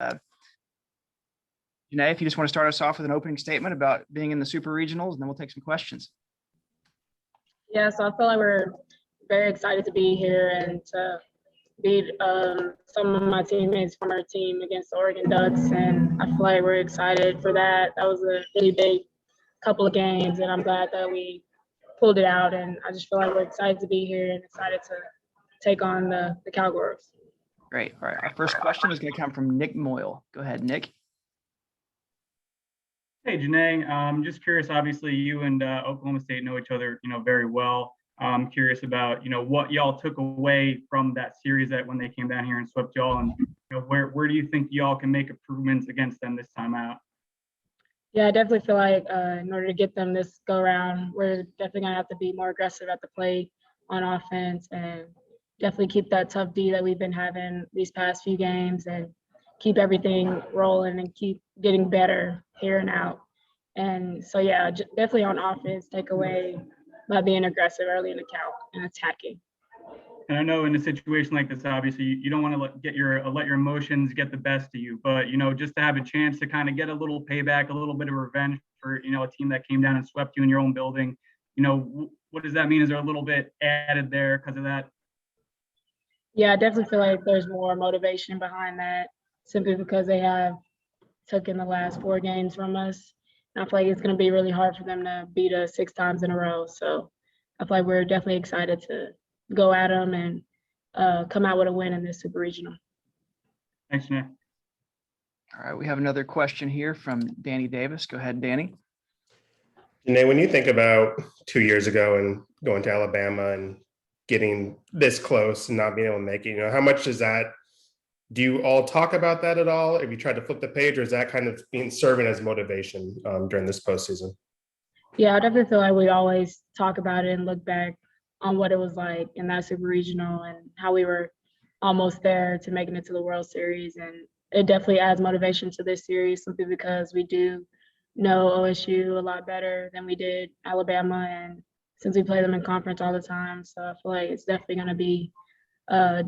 Uh, Janae, if you just want to start us off with an opening statement about being in the Super Regionals, and then we'll take some questions. Yeah, so I feel like we're very excited to be here and to beat some of my teammates from our team against the Oregon Ducks, and I feel like we're excited for that. That was a really big couple of games, and I'm glad that we pulled it out, and I just feel like we're excited to be here and excited to take on the Cowgirls. Great. All right, our first question is going to come from Nick Moyle. Go ahead, Nick. Hey, Janae, I'm just curious, obviously you and Oklahoma State know each other, very well. I'm curious about, what y'all took away from that series that when they came down here and swept y'all, and where do you think y'all can make improvements against them this time out? Yeah, I definitely feel like in order to get them this go around, we're definitely gonna have to be more aggressive at the plate on offense and definitely keep that tough D that we've been having these past few games and keep everything rolling and keep getting better here and out. And so, yeah, definitely on offense, take away by being aggressive early in the count and attacking. And I know in a situation like this, obviously you don't want to let your emotions get the best of you, but just to have a chance to kind of get a little payback, a little bit of revenge for a team that came down and swept you in your own building. What does that mean? Is there a little bit added there because of that? Yeah, I definitely feel like there's more motivation behind that, simply because they have taken the last 4 games from us. And I feel like it's going to be really hard for them to beat us 6 times in a row. So I feel like we're definitely excited to go at them and come out with a win in this Super Regional. Thanks, Nick. All right, we have another question here from Danny Davis. Go ahead, Danny. Janae, when you think about 2 years ago and going to Alabama and getting this close and not being able to make it, how much does that, do you all talk about that at all? Have you tried to flip the page, or is that kind of serving as motivation during this postseason? Yeah, I definitely feel like we always talk about it and look back on what it was like in that Super Regional and how we were almost there to making it to the World Series. And it definitely adds motivation to this series simply because we do know OSU a lot better than we did Alabama, and since we play them in conference all the time. So I feel like it's definitely going to be a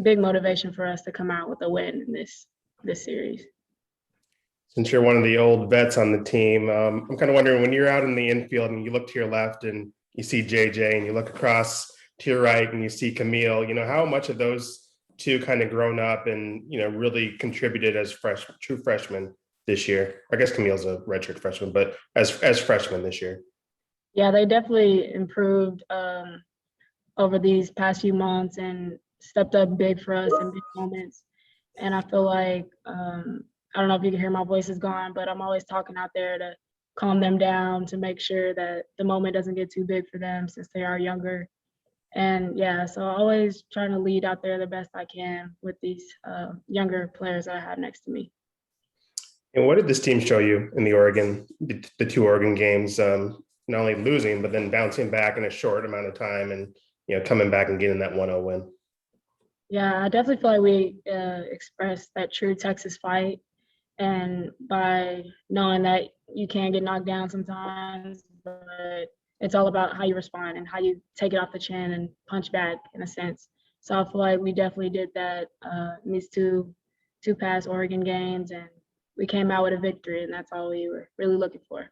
big motivation for us to come out with a win in this series. Since you're one of the old vets on the team, I'm kind of wondering, when you're out in the infield and you look to your left and you see JJ and you look across to your right and you see Camille, how much of those two kind of grown up and, really contributed as true freshmen this year? I guess Camille's a redshirt freshman, but as freshmen this year. Yeah, they definitely improved over these past few months and stepped up big for us in big moments. And I feel like, I don't know if you can hear my voice is gone, but I'm always talking out there to calm them down, to make sure that the moment doesn't get too big for them since they are younger. And yeah, so always trying to lead out there the best I can with these younger players that I have next to me. And what did this team show you in the 2 Oregon games? Not only losing, but then bouncing back in a short amount of time and, coming back and getting that 1-0 win. Yeah, I definitely feel like we expressed that true Texas fight. And by knowing that you can get knocked down sometimes, but it's all about how you respond and how you take it off the chin and punch back in a sense. So I feel like we definitely did that in these two past Oregon games, and we came out with a victory, and that's all we were really looking for.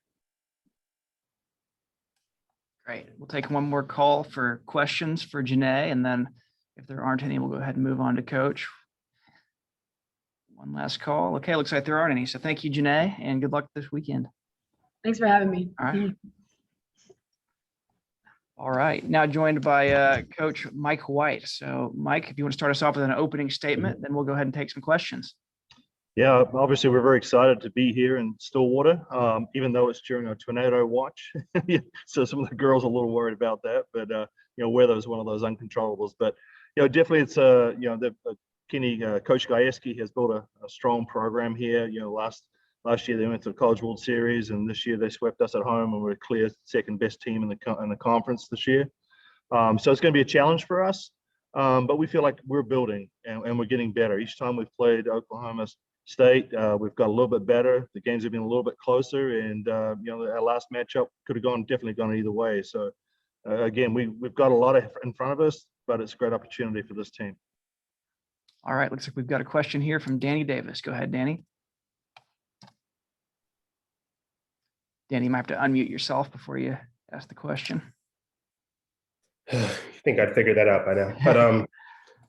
Great. We'll take one more call for questions for Janae, and then if there aren't any, we'll go ahead and move on to Coach. One last call. Okay, looks like there aren't any. So thank you, Janae, and good luck this weekend. Thanks for having me. All right. All right. Now joined by Coach Mike White. So, Mike, if you want to start us off with an opening statement, then we'll go ahead and take some questions. Yeah, obviously we're very excited to be here in Stillwater, even though it's during a tornado watch. So some of the girls are a little worried about that, but weather is one of those uncontrollables. But definitely it's Coach Gajewski has built a strong program here. Last year they went to the College World Series, and this year they swept us at home, and we're a clear second best team in the conference this year. So it's going to be a challenge for us, but we feel like we're building and we're getting better. Each time we've played Oklahoma State, we've got a little bit better. The games have been a little bit closer, and our last matchup could have definitely gone either way. So again, we've got a lot in front of us, but it's a great opportunity for this team. All right, looks like we've got a question here from Danny Davis. Go ahead, Danny. Danny, you might have to unmute yourself before you ask the question. You think I'd figure that out by now. But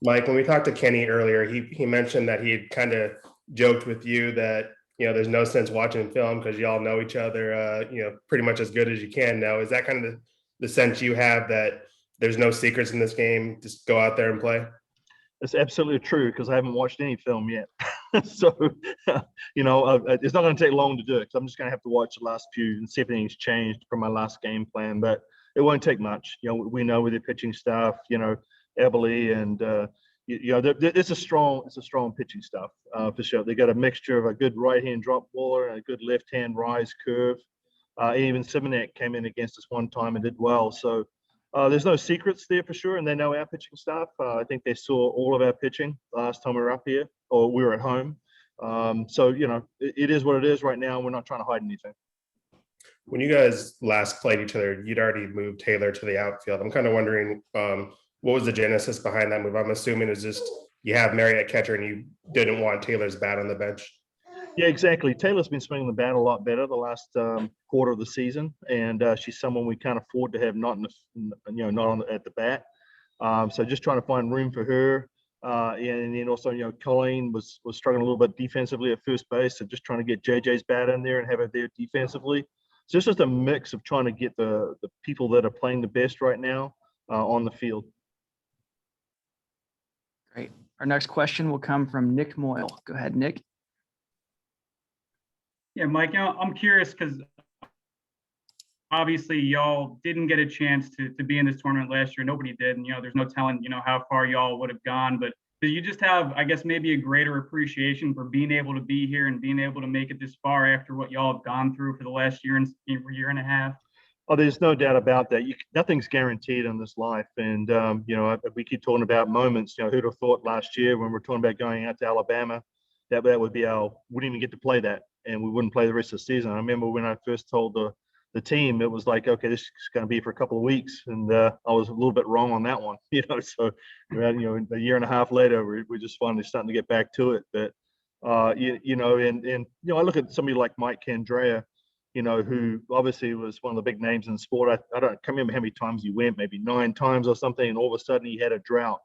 Mike, when we talked to Kenny earlier, he mentioned that he had kind of joked with you that, there's no sense watching film because you all know each other, pretty much as good as you can now. Is that kind of the sense you have, that there's no secrets in this game, just go out there and play? It's absolutely true, because I haven't watched any film yet. So, it's not going to take long to do it. So I'm just going to have to watch the last few and see if anything's changed from my last game plan. But it won't take much. We know with the pitching staff, Eberle and it's a strong pitching staff for sure. They got a mixture of a good right-hand drop baller and a good left-hand rise curve. Even Simonek came in against us one time and did well. So there's no secrets there for sure, and they know our pitching staff. I think they saw all of our pitching last time we were up here, or we were at home. So it is what it is right now. We're not trying to hide anything. When you guys last played each other, you'd already moved Taylor to the outfield. I'm kind of wondering, what was the genesis behind that move? I'm assuming it's just you have Mary at catcher and you didn't want Taylor's bat on the bench. Yeah, exactly. Taylor's been swinging the bat a lot better the last quarter of the season, and she's someone we can't afford to have not at the bat. So just trying to find room for her, and then also Colleen was struggling a little bit defensively at first base, so just trying to get JJ's bat in there and have her there defensively. So it's just a mix of trying to get the people that are playing the best right now on the field. Great. Our next question will come from Nick Moyle. Go ahead, Nick. Yeah, Mike, I'm curious because obviously y'all didn't get a chance to be in this tournament last year. Nobody did. And, there's no telling, how far y'all would have gone. But do you just have, I guess, maybe a greater appreciation for being able to be here and being able to make it this far after what y'all have gone through for the last year and a half? Oh, there's no doubt about that. Nothing's guaranteed in this life. And, we keep talking about moments, who'd have thought last year when we're talking about going out to Alabama, that would be wouldn't even get to play that. And we wouldn't play the rest of the season. I remember when I first told the team, it was like, okay, this is going to be for a couple of weeks. And I was a little bit wrong on that one, so, a year and a half later, we're just finally starting to get back to it. But, I look at somebody like Mike Candrea, who obviously was one of the big names in the sport. I can't remember how many times he went, maybe 9 times or something. And all of a sudden he had a drought.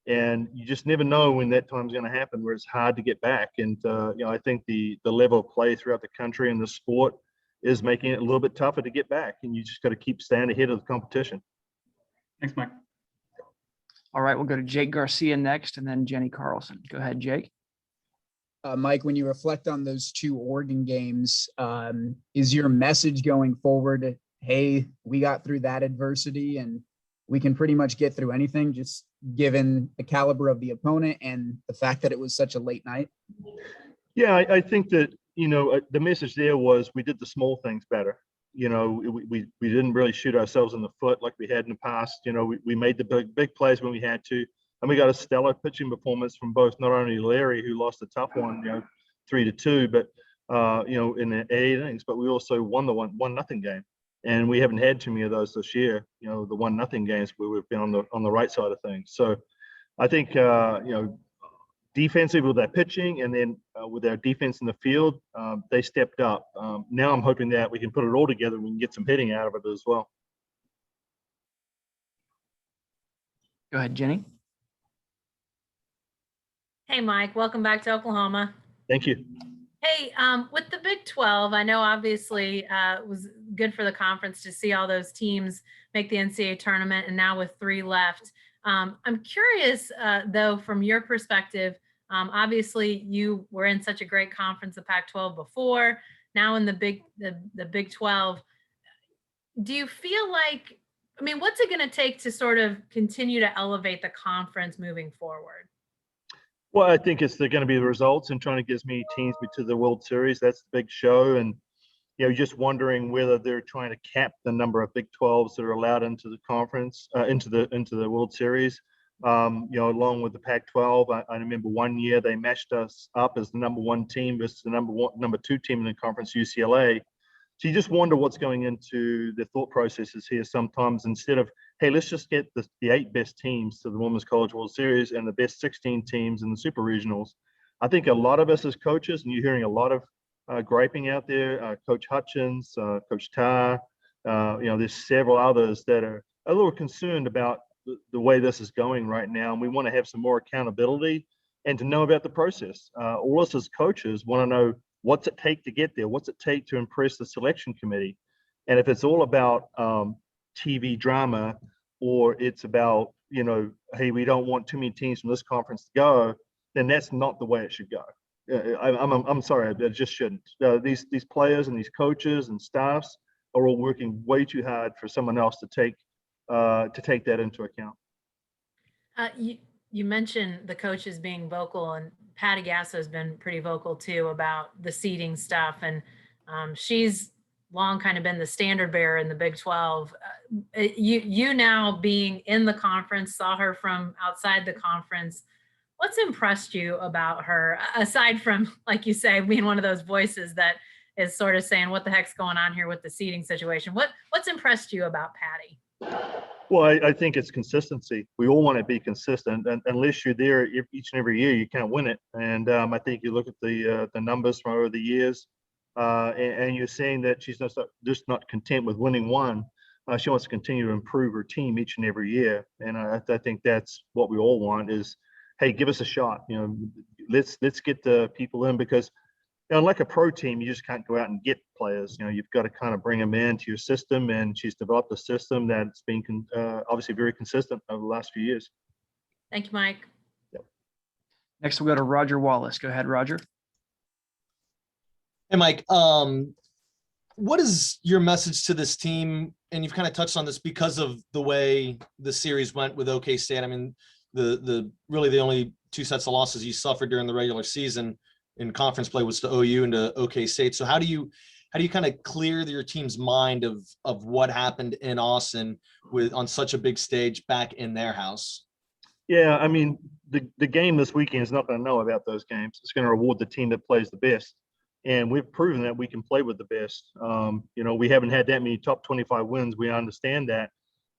And you just never know when that time's going to happen, where it's hard to get back. And, I think the level of play throughout the country and the sport is making it a little bit tougher to get back. And you just got to keep staying ahead of the competition. Thanks, Mike. All right, we'll go to Jake Garcia next and then Jenny Carlson. Go ahead, Jake. Mike, when you reflect on those 2 Oregon games, is your message going forward, hey, we got through that adversity and we can pretty much get through anything, just given the caliber of the opponent and the fact that it was such a late night? Yeah, I think that, the message there was we did the small things better. We didn't really shoot ourselves in the foot like we had in the past. We made the big plays when we had to. And we got a stellar pitching performance from both, not only Larry, who lost a tough one, 3-2, but, in the 8 innings, but we also won the 1-0 game. And we haven't had too many of those this year, the 1-0 games where we've been on the right side of things. So I think, defensively with our pitching and then with our defense in the field, they stepped up. Now I'm hoping that we can put it all together and we can get some hitting out of it as well. Go ahead, Jenny. Hey, Mike, welcome back to Oklahoma. Thank you. Hey, with the Big 12, I know obviously it was good for the conference to see all those teams make the NCAA tournament, and now with 3 left. I'm curious, though, from your perspective, obviously you were in such a great conference, the Pac-12 before, now in the Big 12. Do you feel like, what's it going to take to sort of continue to elevate the conference moving forward? Well, I think it's going to be the results and trying to get as many teams to the World Series. That's the big show. And, just wondering whether they're trying to cap the number of Big 12s that are allowed into the conference, into the World Series. Along with the Pac-12, I remember one year they matched us up as the number 1 team versus the number 2 team in the conference, UCLA. So you just wonder what's going into the thought processes here sometimes, instead of hey, let's just get the 8 best teams to the Women's College World Series and the best 16 teams in the Super Regionals. I think a lot of us as coaches, and you're hearing a lot of griping out there, Coach Hutchins, Coach Tarr, there's several others that are a little concerned about the way this is going right now. And we want to have some more accountability and to know about the process. All us as coaches want to know what's it take to get there? What's it take to impress the selection committee? And if it's all about TV drama, or it's about, hey, we don't want too many teams from this conference to go, then that's not the way it should go. I'm sorry, it just shouldn't. These players and these coaches and staffs are all working way too hard for someone else to take that into account. You mentioned the coaches being vocal, and Patty Gasso has been pretty vocal too about the seeding stuff, and she's long kind of been the standard bearer in the Big 12. You now being in the conference, saw her from outside the conference. What's impressed you about her, aside from, like you say, being one of those voices that is sort of saying, what the heck's going on here with the seating situation? What's impressed you about Patty? Well, I think it's consistency. We all want to be consistent, and unless you're there each and every year, you can't win it. And I think you look at the numbers from over the years, and you're seeing that she's just not content with winning one. She wants to continue to improve her team each and every year. And I think that's what we all want is, hey, give us a shot. Let's get the people in, because like a pro team, you just can't go out and get players. You've got to kind of bring them into your system, and she's developed a system that's been obviously very consistent over the last few years. Thank you, Mike. Yep. Next, we'll go to Roger Wallace. Go ahead, Roger. Hey, Mike. What is your message to this team? And you've kind of touched on this because of the way the series went with OK State. I mean, the really the only 2 sets of losses you suffered during the regular season in conference play was to OU and to OK State. So how do you kind of clear your team's mind of what happened in Austin on such a big stage back in their house? Yeah, I mean, the game this weekend is not going to know about those games. It's going to reward the team that plays the best. And we've proven that we can play with the best. We haven't had that many top 25 wins. We understand that.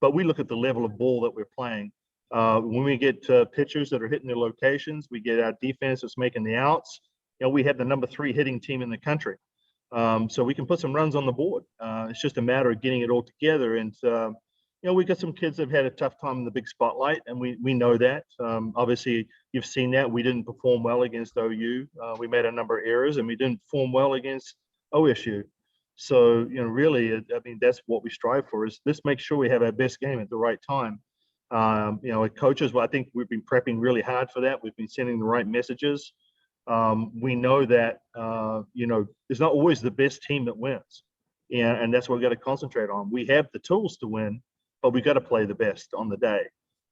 But we look at the level of ball that we're playing. When we get pitchers that are hitting their locations, we get our defense that's making the outs. We have the number 3 hitting team in the country. So we can put some runs on the board. It's just a matter of getting it all together. And, we got some kids that have had a tough time in the big spotlight, and we know that. Obviously, you've seen that. We didn't perform well against OU. We made a number of errors, and we didn't perform well against OSU. So, really, that's what we strive for, is let's make sure we have our best game at the right time. Coaches, I think we've been prepping really hard for that. We've been sending the right messages. We know that, it's not always the best team that wins. And that's what we've got to concentrate on. We have the tools to win, but we've got to play the best on the day.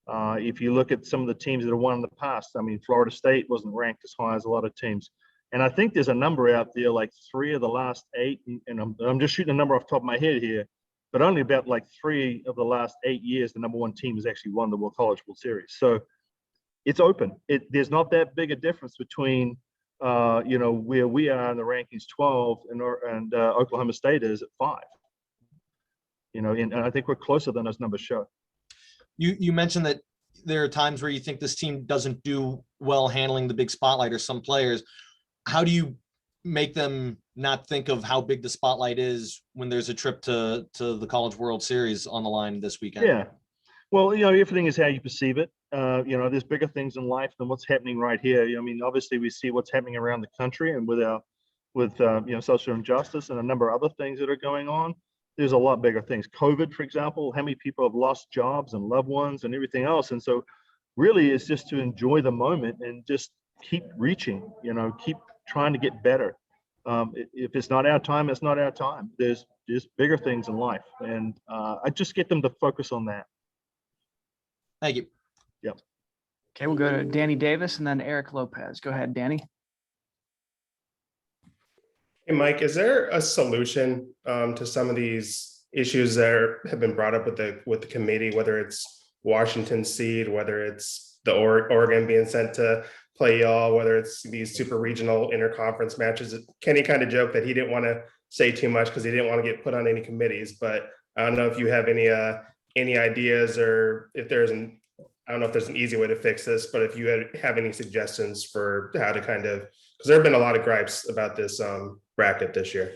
If you look at some of the teams that have won in the past, Florida State wasn't ranked as high as a lot of teams. And I think there's a number out there, like 3 of the last 8, and I'm just shooting a number off the top of my head here, but only about like 3 of the last 8 years, the number 1 team has actually won the College World Series. So it's open. There's not that big a difference between, where we are in the rankings 12 and Oklahoma State is at 5. And I think we're closer than those numbers show. You mentioned that there are times where you think this team doesn't do well handling the big spotlight or some players. How do you make them not think of how big the spotlight is when there's a trip to the College World Series on the line this weekend? Yeah. Well, everything is how you perceive it. There's bigger things in life than what's happening right here. Obviously we see what's happening around the country and with social injustice and a number of other things that are going on. There's a lot bigger things. COVID, for example, how many people have lost jobs and loved ones and everything else. And so really it's just to enjoy the moment and just keep reaching, keep trying to get better. If it's not our time, it's not our time. There's just bigger things in life. And I just get them to focus on that. Thank you. Yep. Okay, we'll go to Danny Davis and then Eric Lopez. Go ahead, Danny. Hey, Mike, is there a solution to some of these issues that have been brought up with the committee, whether it's Washington seed, whether it's the Oregon being sent to play y'all, whether it's these super regional interconference matches? Kenny kind of joked that he didn't want to say too much because he didn't want to get put on any committees, but I don't know if you have any any ideas, or if there's I don't know if there's an easy way to fix this, but if you have any suggestions for how to kind of, because there have been a lot of gripes about this bracket this year.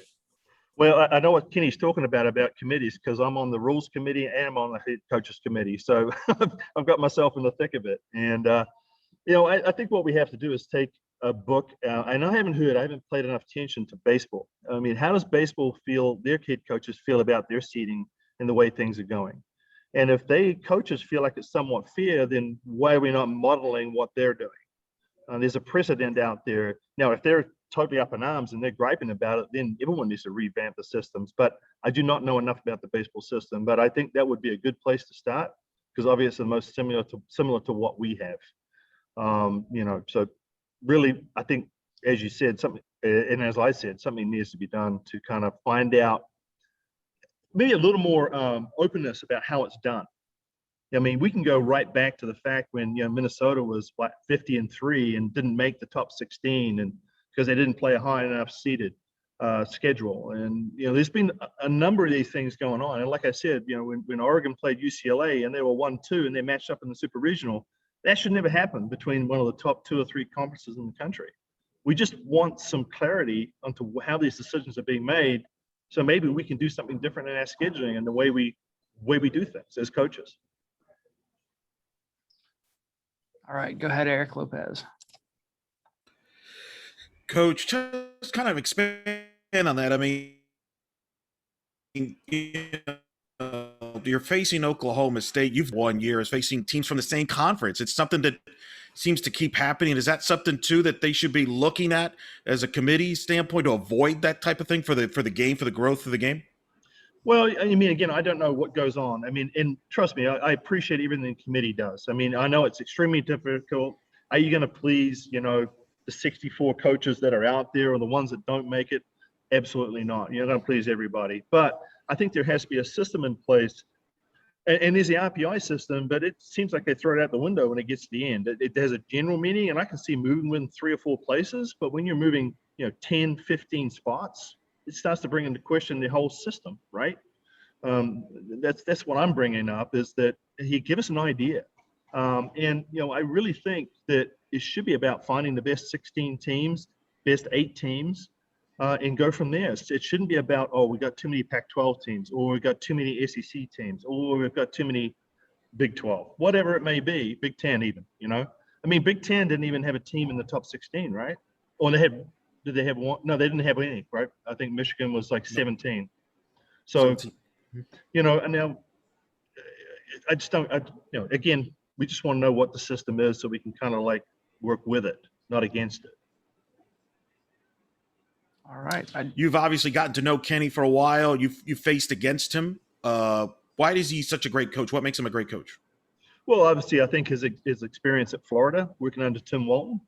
Well, I know what Kenny's talking about committees, because I'm on the rules committee and I'm on the head coaches committee. So I've got myself in the thick of it. And, I think what we have to do is take a book, and I haven't paid enough attention to baseball. I mean, how does baseball feel, their head coaches feel about their seating and the way things are going? And if coaches feel like it's somewhat fair, then why are we not modeling what they're doing? There's a precedent out there. Now, if they're totally up in arms and they're griping about it, then everyone needs to revamp the systems. But I do not know enough about the baseball system, but I think that would be a good place to start, because obviously the most similar to what we have. So really, I think, as you said, something, and as I said, something needs to be done to kind of find out maybe a little more openness about how it's done. I mean, we can go right back to the fact when Minnesota was 50-3 and didn't make the top 16, and because they didn't play a high enough seeded schedule. And there's been a number of these things going on. And like I said, when Oregon played UCLA and they were 1-2 and they matched up in the super regional, that should never happen between one of the top 2 or 3 conferences in the country. We just want some clarity onto how these decisions are being made, so maybe we can do something different in our scheduling and the way we do things as coaches. All right, go ahead, Eric Lopez. Coach, just kind of expand on that. I mean, you're facing Oklahoma State. You've 1 year is facing teams from the same conference. It's something that seems to keep happening. Is that something too that they should be looking at as a committee standpoint to avoid that type of thing for the game, for the growth of the game? Well, I mean, again, I don't know what goes on. I mean, and trust me, I appreciate everything the committee does. I mean, I know it's extremely difficult. Are you going to please, the 64 coaches that are out there or the ones that don't make it? Absolutely not. You're not going to please everybody. But I think there has to be a system in place. And there's the RPI system, but it seems like they throw it out the window when it gets to the end. It has a general meeting, and I can see moving within 3 or 4 places. But when you're moving, 10, 15 spots, it starts to bring into question the whole system, right? That's what I'm bringing up, is that he give us an idea. And I really think that it should be about finding the best 16 teams, best 8 teams, and go from there. It shouldn't be about, we got too many Pac-12 teams, or we got too many SEC teams, or we've got too many Big 12, whatever it may be, Big 10 even, I mean, Big 10 didn't even have a team in the top 16, right? Or did they have one? No, they didn't have any, right? I think Michigan was like 17. So, 17. And now I just don't, again, we just want to know what the system is so we can kind of like work with it, not against it. All right. You've obviously gotten to know Kenny for a while. You've faced against him. Why is he such a great coach? What makes him a great coach? Well, obviously, I think his experience at Florida, working under Tim Walton,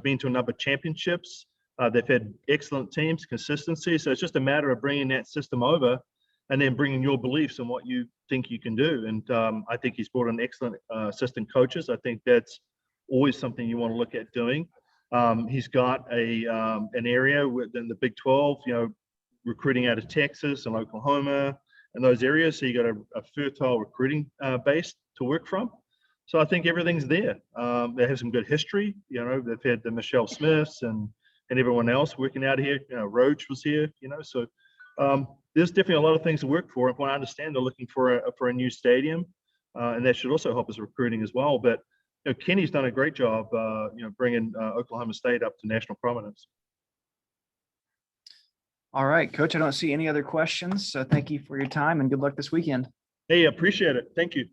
been to a number of championships. They've had excellent teams, consistency. So it's just a matter of bringing that system over and then bringing your beliefs and what you think you can do. And I think he's brought in excellent assistant coaches. I think that's always something you want to look at doing. He's got an area within the Big 12, recruiting out of Texas and Oklahoma and those areas. So you got a fertile recruiting base to work from. So I think everything's there. They have some good history. They've had the Michelle Smiths and everyone else working out here. Roach was here. So there's definitely a lot of things to work for. From what I understand, they're looking for a new stadium, and that should also help us recruiting as well. But Kenny's done a great job, bringing Oklahoma State up to national prominence. All right, Coach, I don't see any other questions. So thank you for your time and good luck this weekend. Hey, appreciate it. Thank you.